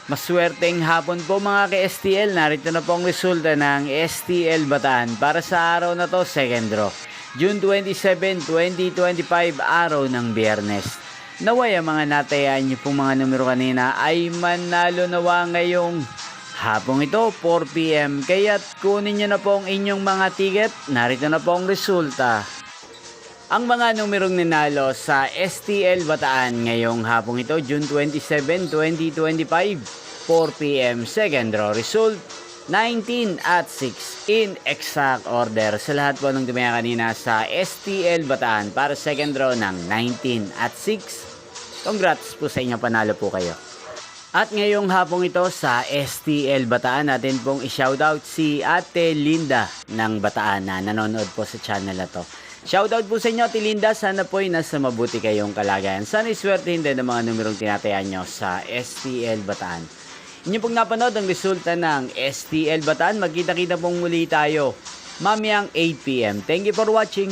Maswerteng hapon po mga ka-STL. Narito na po ang resulta ng STL Bataan para sa araw na to, second draw. June 27, 2025, araw ng Biyernes. Naway ang mga natayaan niyo pong mga numero kanina ay manalo nawa ngayong hapong ito, 4 PM. Kaya't kunin niyo na po ang inyong mga ticket. Narito na po ang resulta. Ang mga numerong ninalo sa STL Bataan ngayong hapong ito, June 27, 2025, 4 PM, second draw result, 19 at 6 in exact order. Sa lahat po ng tumaya kanina sa STL Bataan para second draw ng 19 at 6, congrats po sa inyo, panalo po kayo. At ngayong hapong ito sa STL Bataan, natin pong i-shoutout si Ate Linda ng Bataan na nanonood po sa channel na to. Shoutout po sa inyo, Ate Linda. Sana po ay nasa mabuti kayong kalagayan. Sana iswertehin din ang mga numerong tinatayan nyo sa STL Bataan. Inyo pong napanood ang resulta ng STL Bataan. Magkita-kita pong muli tayo mamayang 8 PM. Thank you for watching.